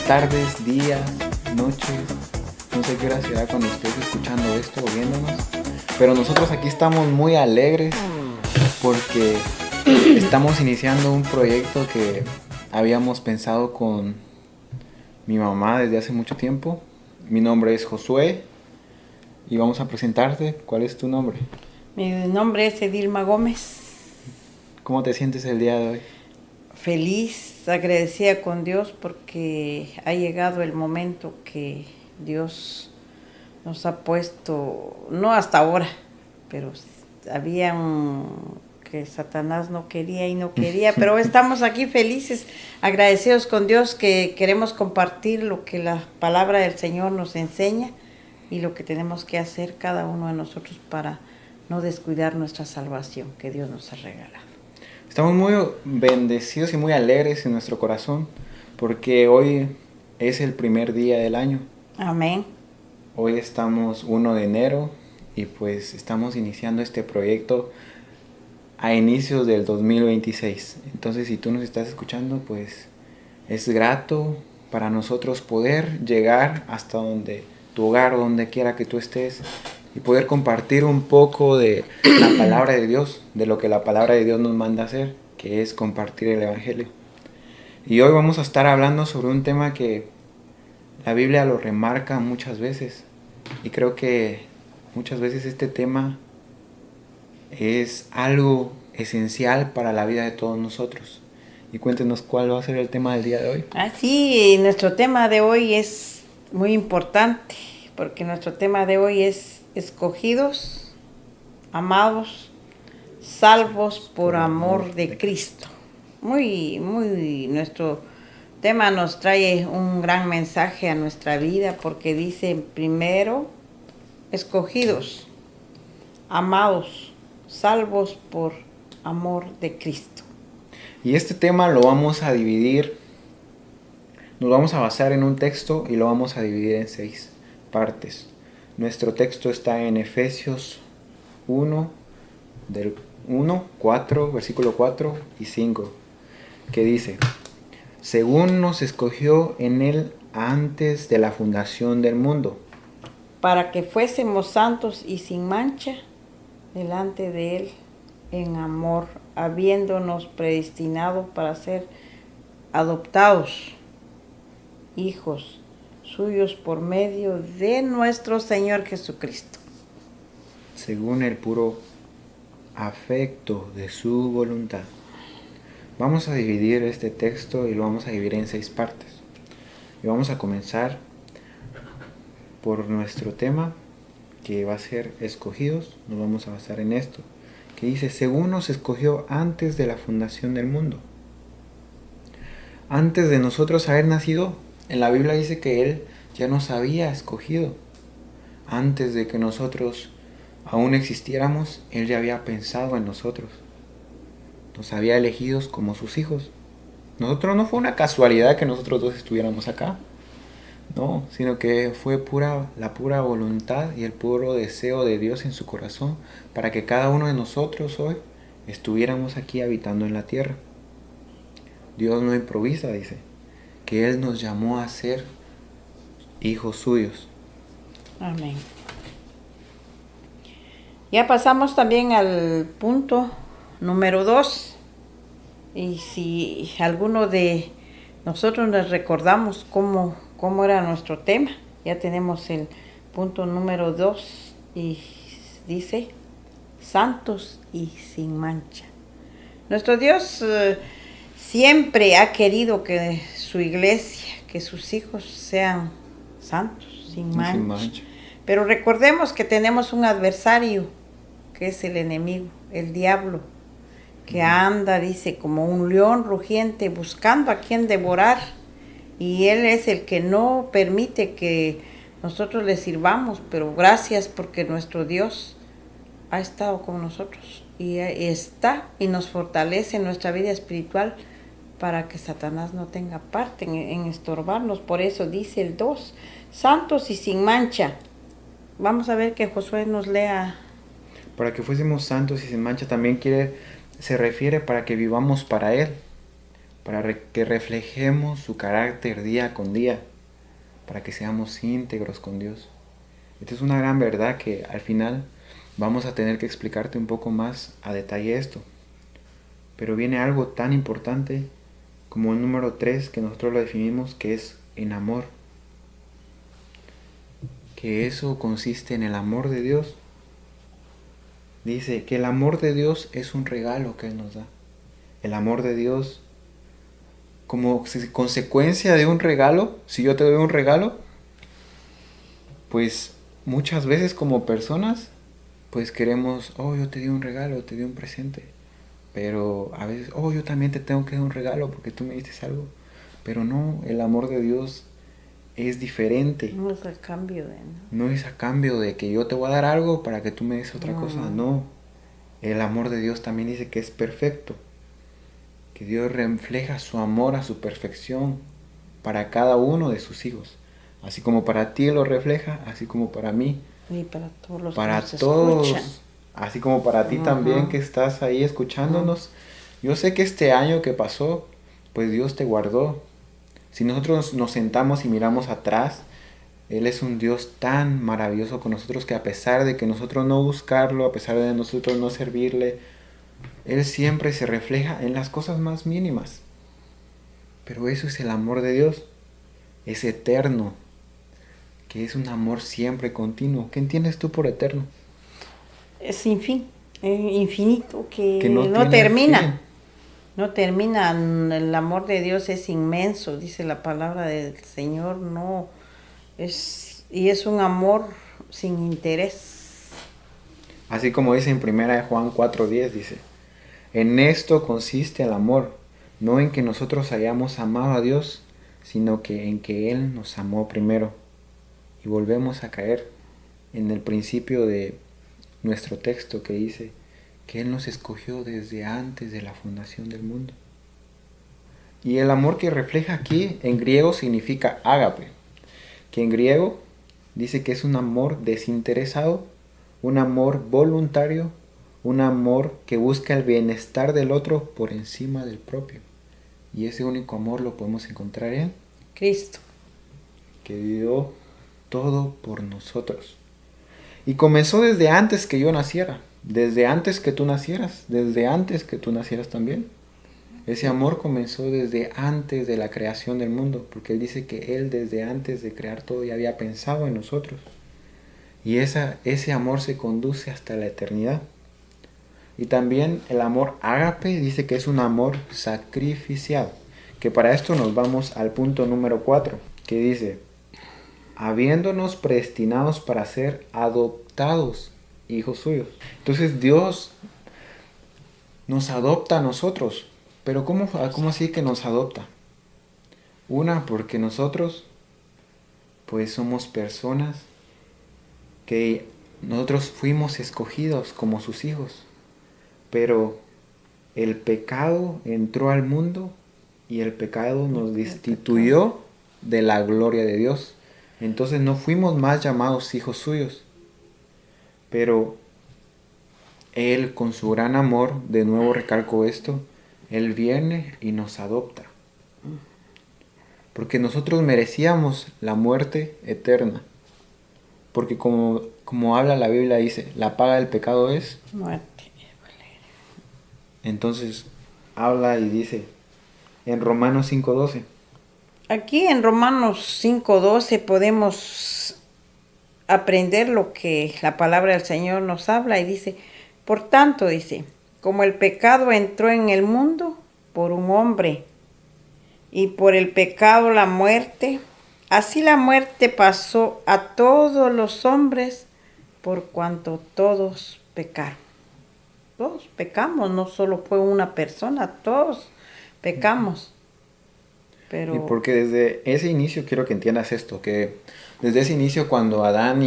tardes, días, noches. No sé qué hora será cuando estés escuchando esto o viéndonos. Pero nosotros aquí estamos muy alegres porque estamos iniciando un proyecto que habíamos pensado con mi mamá desde hace mucho tiempo. Mi nombre es Josué y vamos a presentarte. ¿Cuál es tu nombre? Mi nombre es Edilma Gómez. ¿Cómo te sientes el día de hoy? Feliz, agradecida con Dios porque ha llegado el momento que Dios nos ha puesto, no hasta ahora, pero había que Satanás no quería y no quería, pero estamos aquí felices, agradecidos con Dios que queremos compartir lo que la palabra del Señor nos enseña y lo que tenemos que hacer cada uno de nosotros para no descuidar nuestra salvación que Dios nos ha regalado. Estamos muy bendecidos y muy alegres en nuestro corazón porque hoy es el primer día del año. Amén. Hoy estamos 1 de enero y pues estamos iniciando este proyecto a inicios del 2026. Entonces, si tú nos estás escuchando, pues es grato para nosotros poder llegar hasta donde tu hogar, donde quiera que tú estés, y poder compartir un poco de la palabra de Dios, de lo que la palabra de Dios nos manda hacer, que es compartir el Evangelio. Y hoy vamos a estar hablando sobre un tema que la Biblia lo remarca muchas veces, y creo que muchas veces este tema es algo esencial para la vida de todos nosotros. Y cuéntenos cuál va a ser el tema del día de hoy. Así, nuestro tema de hoy es muy importante, porque nuestro tema de hoy es escogidos, amados, salvos por amor de Cristo. Nuestro tema nos trae un gran mensaje a nuestra vida, porque dice primero, escogidos, amados, salvos por amor de Cristo. Y este tema lo vamos a dividir, nos vamos a basar en un texto y lo vamos a dividir en 6 partes. Nuestro texto está en Efesios 1, del 1, 4, versículo 4 y 5, que dice: según nos escogió en él antes de la fundación del mundo, para que fuésemos santos y sin mancha delante de Él en amor, habiéndonos predestinado para ser adoptados hijos suyos por medio de nuestro Señor Jesucristo. según el puro afecto de su voluntad. Vamos a dividir este texto y lo vamos a dividir en 6 partes. Y vamos a comenzar por nuestro tema, que va a ser escogidos. Nos vamos a basar en esto, que dice: según nos escogió antes de la fundación del mundo. Antes de nosotros haber nacido, en la Biblia dice que Él ya nos había escogido. Antes de que nosotros aún existiéramos, Él ya había pensado en nosotros. Nos había elegidos como sus hijos. Nosotros no fue una casualidad que nosotros dos estuviéramos acá. No, sino que fue la pura voluntad y el puro deseo de Dios en su corazón para que cada uno de nosotros hoy estuviéramos aquí habitando en la tierra. Dios no improvisa, dice, que Él nos llamó a ser hijos suyos. Amén. Ya pasamos también al punto número 2. Y si alguno de nosotros nos recordamos cómo era nuestro tema, ya tenemos el punto número 2 y dice, santos y sin mancha. Nuestro Dios siempre ha querido que su iglesia, que sus hijos sean santos, sin mancha. Pero recordemos que tenemos un adversario, que es el enemigo, el diablo, que anda, dice, como un león rugiente buscando a quien devorar. Y Él es el que no permite que nosotros le sirvamos, pero gracias porque nuestro Dios ha estado con nosotros y está y nos fortalece en nuestra vida espiritual para que Satanás no tenga parte en estorbarnos. Por eso dice el 2, santos y sin mancha. Vamos a ver que Josué nos lea. Para que fuésemos santos y sin mancha también se refiere para que vivamos para Él. para que reflejemos su carácter día con día, para que seamos íntegros con Dios. Esta es una gran verdad que al final vamos a tener que explicarte un poco más a detalle esto. Pero viene algo tan importante como el número 3 que nosotros lo definimos, que es en amor. Que eso consiste en el amor de Dios. Dice que el amor de Dios es un regalo que Él nos da. El amor de Dios, como consecuencia de un regalo, si yo te doy un regalo, pues muchas veces como personas, pues queremos, oh, yo te di un regalo, te di un presente. Pero a veces, oh, yo también te tengo que dar un regalo porque tú me diste algo. Pero no, el amor de Dios es diferente. No es el cambio de... No es a cambio de que yo te voy a dar algo para que tú me des otra cosa. No. El amor de Dios también dice que es perfecto. Que Dios refleja su amor a su perfección para cada uno de sus hijos. Así como para ti lo refleja, así como para mí. Y para todos los Para que nos todos, escuchan. así como para ti también que estás ahí escuchándonos. Yo sé que este año que pasó, pues Dios te guardó. Si nosotros nos sentamos y miramos atrás, Él es un Dios tan maravilloso con nosotros que a pesar de que nosotros no buscarlo, a pesar de nosotros no servirle, Él siempre se refleja en las cosas más mínimas. Pero eso es el amor de Dios. Es eterno. Que es un amor siempre continuo. ¿Qué entiendes tú por eterno? Es sin fin, es infinito, que Que no no tiene termina. fin. No termina. El amor de Dios es inmenso, dice la palabra del Señor. No y es un amor sin interés. Así como dice en 1 Juan 4:10, dice, en esto consiste el amor, no en que nosotros hayamos amado a Dios, sino que en que Él nos amó primero. Y volvemos a caer en el principio de nuestro texto que dice que Él nos escogió desde antes de la fundación del mundo. Y el amor que refleja aquí en griego significa ágape, que en griego dice que es un amor desinteresado, un amor voluntario, un amor que busca el bienestar del otro por encima del propio. Y ese único amor lo podemos encontrar en Cristo. que dio todo por nosotros. Y comenzó desde antes que yo naciera, desde antes que tú nacieras, desde antes que tú nacieras también. Ese amor comenzó desde antes de la creación del mundo, porque Él dice que Él desde antes de crear todo ya había pensado en nosotros. Y ese amor se conduce hasta la eternidad. Y también el amor ágape dice que es un amor sacrificial. Que para esto nos vamos al punto número 4, que dice, habiéndonos predestinados para ser adoptados hijos suyos. Entonces Dios nos adopta a nosotros. Pero ¿cómo así que nos adopta? Una, porque nosotros pues somos personas que nosotros fuimos escogidos como sus hijos. Pero el pecado entró al mundo y el pecado nos destituyó de la gloria de Dios. Entonces no fuimos más llamados hijos suyos. Pero Él con su gran amor, de nuevo recalco esto, Él viene y nos adopta. Porque nosotros merecíamos la muerte eterna. Porque como habla la Biblia, dice, la paga del pecado es Muerte. Entonces habla y dice en Romanos 5:12. Aquí en Romanos 5:12 podemos aprender lo que la palabra del Señor nos habla y dice, por tanto, dice, como el pecado entró en el mundo por un hombre y por el pecado la muerte, así la muerte pasó a todos los hombres por cuanto todos pecaron. Todos pecamos, no solo fue una persona, todos pecamos. Pero Y porque desde ese inicio quiero que entiendas esto, que desde ese inicio cuando Adán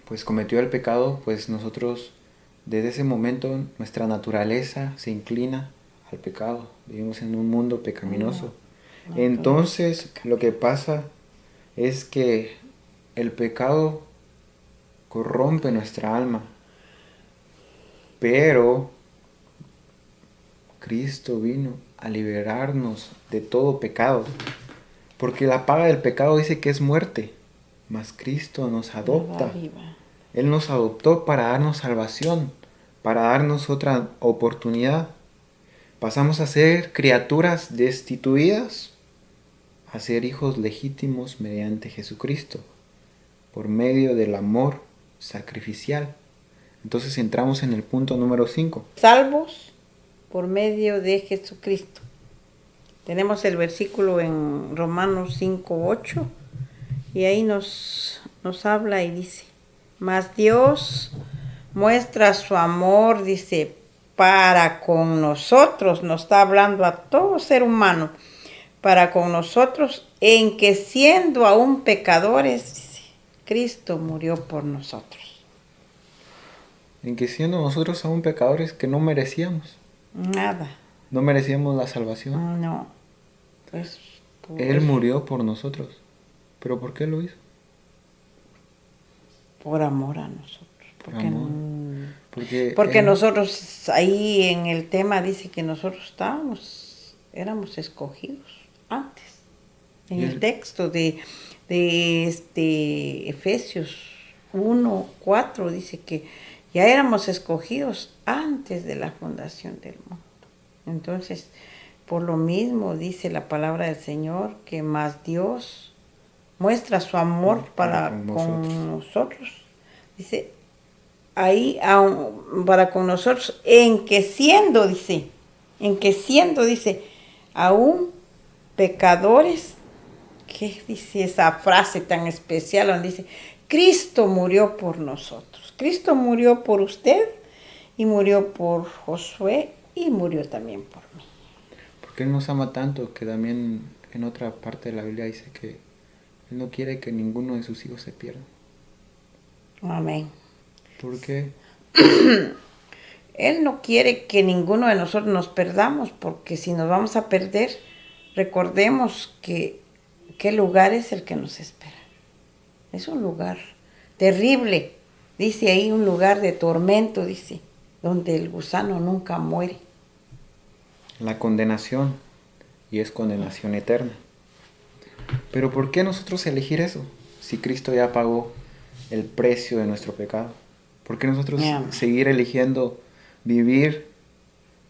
pues cometió el pecado, pues nosotros desde ese momento nuestra naturaleza se inclina al pecado. Vivimos en un mundo pecaminoso. Entonces lo que pasa es que el pecado corrompe nuestra alma. Pero Cristo vino a liberarnos de todo pecado. Porque la paga del pecado dice que es muerte. Mas Cristo nos adopta. Él nos adoptó para darnos salvación, para darnos otra oportunidad. Pasamos a ser criaturas destituidas a ser hijos legítimos mediante Jesucristo, por medio del amor sacrificial. Entonces entramos en el punto número 5. Salvos por medio de Jesucristo. Tenemos el versículo en Romanos 5:8 y ahí nos habla y dice, mas Dios muestra su amor, dice, para con nosotros, nos está hablando a todo ser humano, para con nosotros, en que siendo aún pecadores, dice, Cristo murió por nosotros. En que siendo nosotros aún pecadores que no merecíamos. Nada. No merecíamos la salvación. No. Pues, Él murió por nosotros. ¿Pero por qué lo hizo? Por amor a nosotros. Porque nosotros, ahí en el tema dice que nosotros éramos escogidos antes. En el texto de Efesios 1:4 dice que ya éramos escogidos antes de la fundación del mundo. Entonces, por lo mismo dice la palabra del Señor que más Dios muestra su amor para con nosotros. Dice, ahí para con nosotros, en que siendo, dice, aún pecadores, ¿qué dice esa frase tan especial donde dice, Cristo murió por nosotros? Cristo murió por usted y murió por Josué y murió también por mí. Porque Él nos ama tanto que también en otra parte de la Biblia dice que Él no quiere que ninguno de sus hijos se pierda. Amén. ¿Por qué? Él no quiere que ninguno de nosotros nos perdamos, porque si nos vamos a perder, recordemos que qué lugar es el que nos espera. Es un lugar terrible, dice ahí, un lugar de tormento, dice, donde el gusano nunca muere. La condenación, y es condenación eterna. Pero ¿por qué nosotros elegir eso? Si Cristo ya pagó el precio de nuestro pecado. ¿Por qué nosotros seguir eligiendo vivir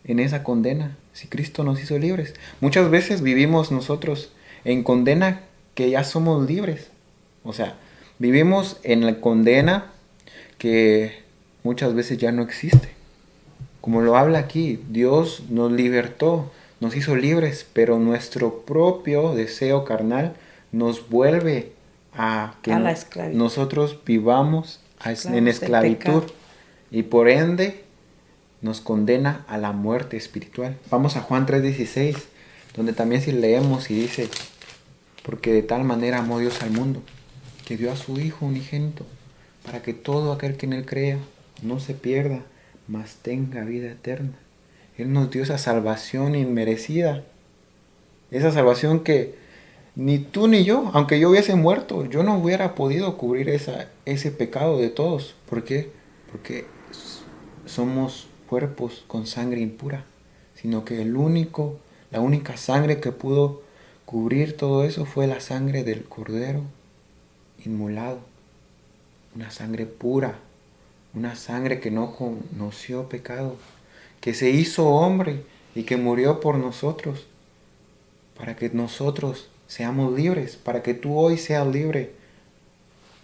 en esa condena si Cristo nos hizo libres? Muchas veces vivimos nosotros en condena que ya somos libres. O sea, vivimos en la condena que muchas veces ya no existe. Como lo habla aquí, Dios nos libertó, nos hizo libres, pero nuestro propio deseo carnal nos vuelve a que nosotros vivamos en esclavitud y por ende nos condena a la muerte espiritual. Vamos a Juan 3:16, donde también si leemos y dice, porque de tal manera amó Dios al mundo, que dio a su Hijo unigénito, para que todo aquel que en Él crea no se pierda, mas tenga vida eterna. Él nos dio esa salvación inmerecida, esa salvación que ni tú ni yo, aunque yo hubiese muerto, yo no hubiera podido cubrir ese pecado de todos. ¿Por qué? Porque somos cuerpos con sangre impura, sino que la única sangre que pudo cubrir todo eso fue la sangre del Cordero inmolado, una sangre pura, una sangre que no conoció pecado, que se hizo hombre y que murió por nosotros, para que nosotros seamos libres, para que tú hoy seas libre.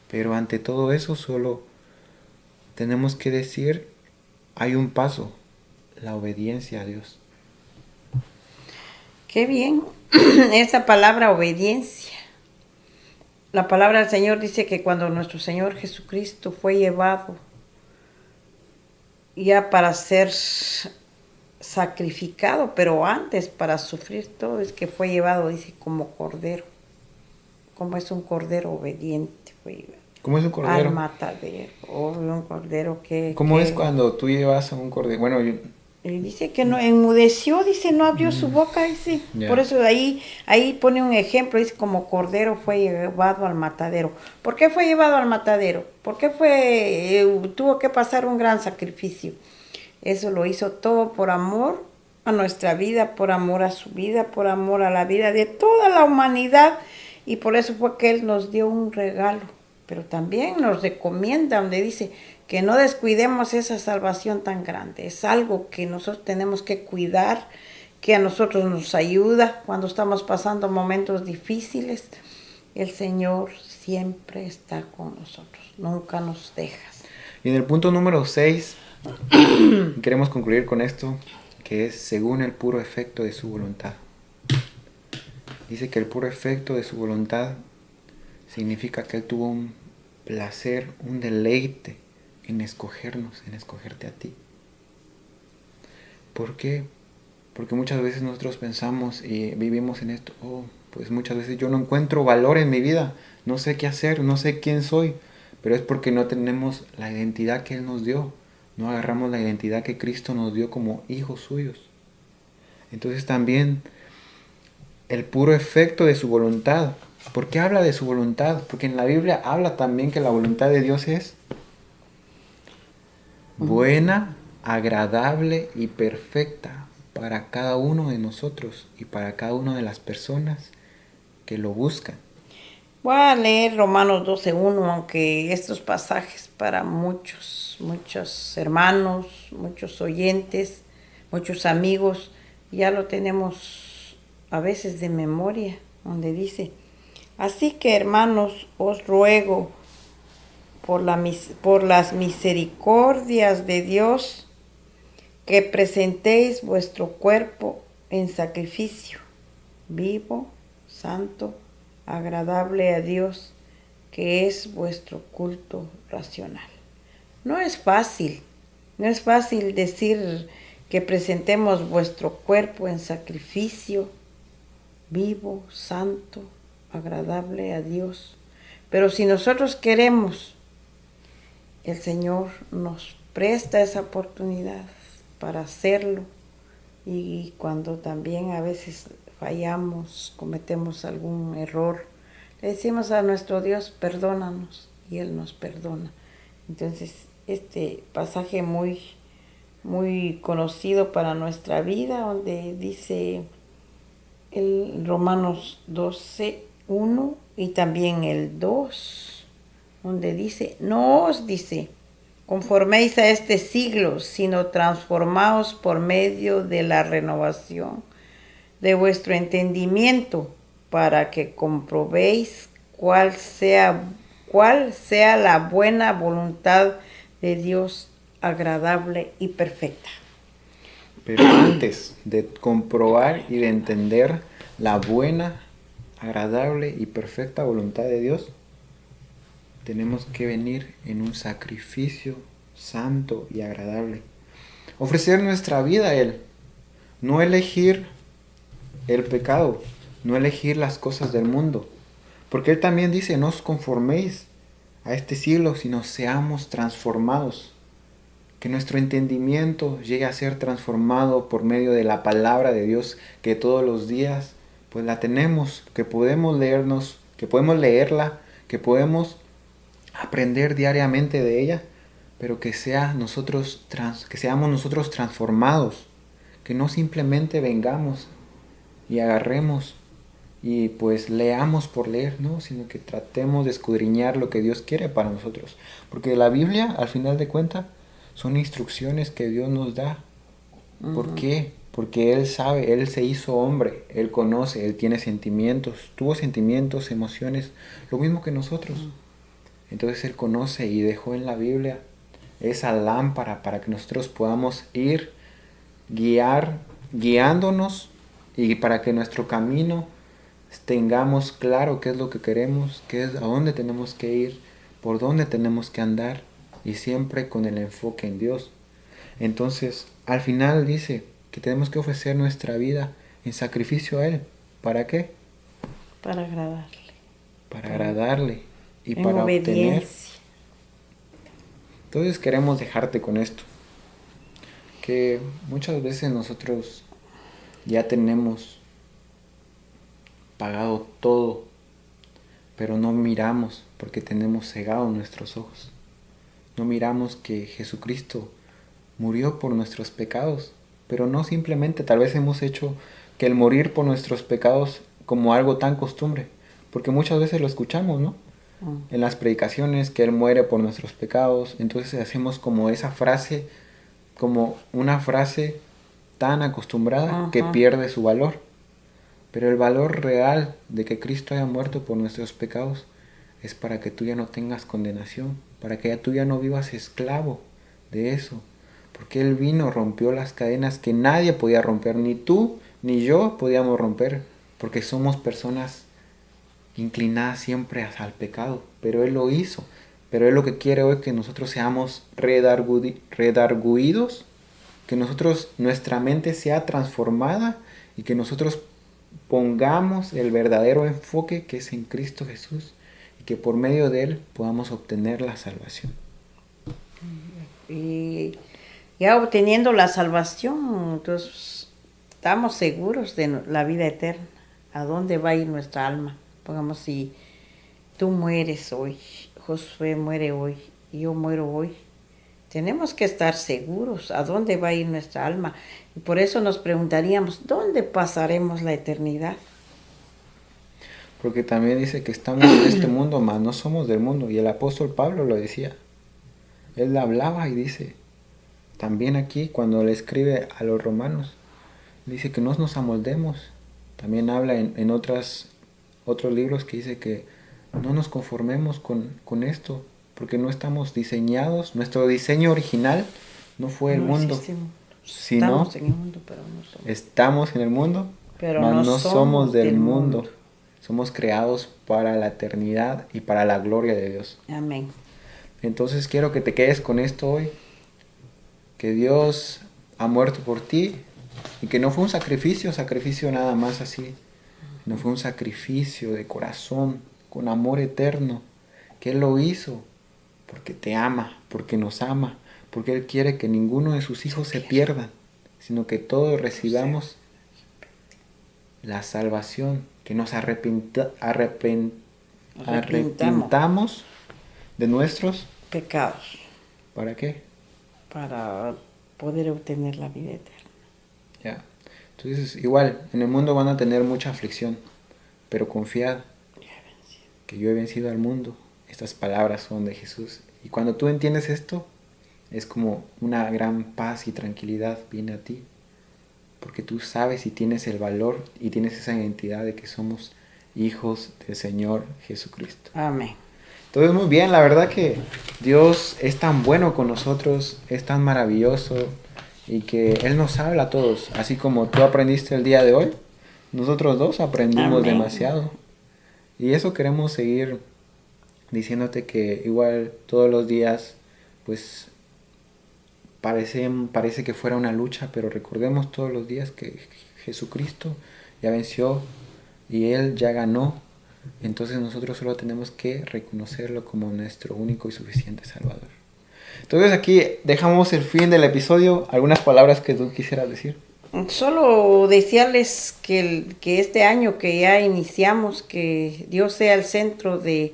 Pero ante todo eso solo tenemos que decir, hay un paso, la obediencia a Dios. Qué bien, esa palabra obediencia. La palabra del Señor dice que cuando nuestro Señor Jesucristo fue llevado ya para ser sacrificado, pero antes para sufrir todo, es que fue llevado, dice, como cordero. Como es un cordero obediente, fue llevado. ¿Cómo es un cordero? Al matadero, un cordero que... ¿Cómo es cuando tú llevas a un cordero? Bueno, dice que no enmudeció, dice, no abrió su boca, dice. Yeah. Por eso ahí pone un ejemplo, dice, como cordero fue llevado al matadero. ¿Por qué fue llevado al matadero? ¿Por qué tuvo que pasar un gran sacrificio? Eso lo hizo todo por amor a nuestra vida, por amor a su vida, por amor a la vida de toda la humanidad. Y por eso fue que Él nos dio un regalo. Pero también nos recomienda, donde dice que no descuidemos esa salvación tan grande. Es algo que nosotros tenemos que cuidar, que a nosotros nos ayuda cuando estamos pasando momentos difíciles. El Señor siempre está con nosotros, nunca nos dejas. Y en el punto número 6, queremos concluir con esto, que es según el puro efecto de su voluntad. Dice que el puro efecto de su voluntad significa que Él tuvo un placer, un deleite en escogernos, en escogerte a ti. ¿Por qué? Porque muchas veces nosotros pensamos y vivimos en esto, pues muchas veces yo no encuentro valor en mi vida, no sé qué hacer, no sé quién soy, pero es porque no tenemos la identidad que Él nos dio, no agarramos la identidad que Cristo nos dio como hijos suyos. Entonces también el puro efecto de su voluntad. ¿Por qué habla de su voluntad? Porque en la Biblia habla también que la voluntad de Dios es buena, agradable y perfecta para cada uno de nosotros y para cada una de las personas que lo buscan. Voy a leer Romanos 12:1, aunque estos pasajes para muchos hermanos, muchos oyentes, muchos amigos, ya lo tenemos a veces de memoria, donde dice: así que, hermanos, os ruego por las misericordias de Dios, que presentéis vuestro cuerpo en sacrificio vivo, santo, agradable a Dios, que es vuestro culto racional. No es fácil decir que presentemos vuestro cuerpo en sacrificio vivo, santo, agradable a Dios. Pero si nosotros queremos, el Señor nos presta esa oportunidad para hacerlo. Y cuando también a veces fallamos, cometemos algún error, le decimos a nuestro Dios: perdónanos, y Él nos perdona. Entonces, este pasaje muy conocido para nuestra vida, donde dice el Romanos 12:1 y también el 2, donde dice: no os dice conforméis a este siglo, sino transformaos por medio de la renovación de vuestro entendimiento, para que comprobéis cuál sea la buena voluntad de Dios, agradable y perfecta. Pero antes de comprobar y de entender la buena, agradable y perfecta voluntad de Dios, tenemos que venir en un sacrificio santo y agradable. Ofrecer nuestra vida a Él. No elegir el pecado, no elegir las cosas del mundo. Porque Él también dice: no os conforméis a este siglo, sino seamos transformados. Que nuestro entendimiento llegue a ser transformado por medio de la palabra de Dios, que todos los días pues la tenemos, que podemos leernos, que podemos leerla, que podemos aprender diariamente de ella, pero que seamos nosotros transformados, que no simplemente vengamos y agarremos y pues leamos por leer, ¿no? Sino que tratemos de escudriñar lo que Dios quiere para nosotros, porque la Biblia, al final de cuentas, son instrucciones que Dios nos da. ¿Por qué? Porque Él sabe, Él se hizo hombre, Él conoce, Él tiene sentimientos, tuvo sentimientos, emociones, lo mismo que nosotros. Entonces Él conoce y dejó en la Biblia esa lámpara para que nosotros podamos ir guiándonos, y para que nuestro camino tengamos claro qué es lo que queremos, qué es a dónde tenemos que ir, por dónde tenemos que andar, y siempre con el enfoque en Dios. Entonces, al final dice que tenemos que ofrecer nuestra vida en sacrificio a Él. ¿Para qué? Para agradarle. Para agradarle y en para obediencia. obtener. Entonces queremos dejarte con esto, que muchas veces nosotros ya tenemos pagado todo, pero no miramos porque tenemos cegados nuestros ojos. No miramos que Jesucristo murió por nuestros pecados pero no simplemente, tal vez hemos hecho que el morir por nuestros pecados como algo tan costumbre, porque muchas veces lo escuchamos, ¿no? En las predicaciones, que Él muere por nuestros pecados, entonces hacemos como esa frase, como una frase tan acostumbrada que pierde su valor. Pero el valor real de que Cristo haya muerto por nuestros pecados es para que tú ya no tengas condenación, para que tú ya no vivas esclavo de eso. Porque Él vino, rompió las cadenas que nadie podía romper, ni tú ni yo podíamos romper, porque somos personas inclinadas siempre al pecado, pero Él lo hizo. Pero Él lo que quiere hoy es que nosotros seamos redarguidos, que nuestra mente sea transformada y que nosotros pongamos el verdadero enfoque que es en Cristo Jesús y que por medio de Él podamos obtener la salvación. Y ya obteniendo la salvación, entonces estamos seguros de la vida eterna. ¿A dónde va a ir nuestra alma? Pongamos, si tú mueres hoy, Josué muere hoy, y yo muero hoy, tenemos que estar seguros a dónde va a ir nuestra alma. Y por eso nos preguntaríamos, ¿dónde pasaremos la eternidad? Porque también dice que estamos en este mundo, mas no somos del mundo. Y el apóstol Pablo lo decía. Él hablaba y dice, también aquí cuando le escribe a los romanos, dice que no nos amoldemos. También habla en otros libros que dice que no nos conformemos con esto, porque no estamos diseñados, nuestro diseño original no fue el mundo, sino estamos en el mundo, pero no somos. Estamos en el mundo, Pero mas no no somos del mundo. mundo. Somos creados para la eternidad y para la gloria de Dios. Amén. Entonces quiero que te quedes con esto hoy, que Dios ha muerto por ti y que no fue un sacrificio nada más así, no fue un sacrificio de corazón, con amor eterno, que Él lo hizo porque te ama, porque nos ama, porque Él quiere que ninguno de sus hijos se pierda, sino que todos recibamos la salvación, que nos arrepintamos de nuestros pecados. ¿Para qué? Para poder obtener la vida eterna. Ya. Entonces, igual, en el mundo van a tener mucha aflicción, pero confiad que yo he vencido al mundo. Estas palabras son de Jesús. Y cuando tú entiendes esto, es como una gran paz y tranquilidad viene a ti. Porque tú sabes y tienes el valor y tienes esa identidad de que somos hijos del Señor Jesucristo. Amén. Entonces, muy bien, la verdad que Dios es tan bueno con nosotros, es tan maravilloso y que Él nos habla a todos. Así como tú aprendiste el día de hoy, nosotros dos aprendimos Amén. demasiado. Y eso queremos seguir diciéndote que igual todos los días, pues parece que fuera una lucha, pero recordemos todos los días que Jesucristo ya venció y Él ya ganó. Entonces nosotros solo tenemos que reconocerlo como nuestro único y suficiente Salvador. Entonces aquí dejamos el fin del episodio. ¿Algunas palabras que tú quisieras decir? Solo desearles que este año que ya iniciamos, que Dios sea el centro de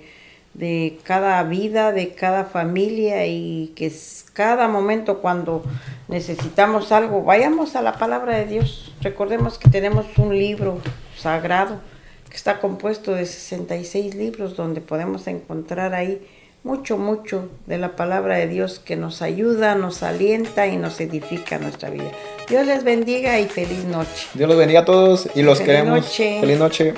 cada vida, de cada familia, y que cada momento cuando necesitamos algo, vayamos a la palabra de Dios. Recordemos que tenemos un libro sagrado que está compuesto de 66 libros donde podemos encontrar ahí mucho de la palabra de Dios que nos ayuda, nos alienta y nos edifica nuestra vida. Dios les bendiga y feliz noche. Dios los bendiga a todos y los queremos. Noche. Feliz noche.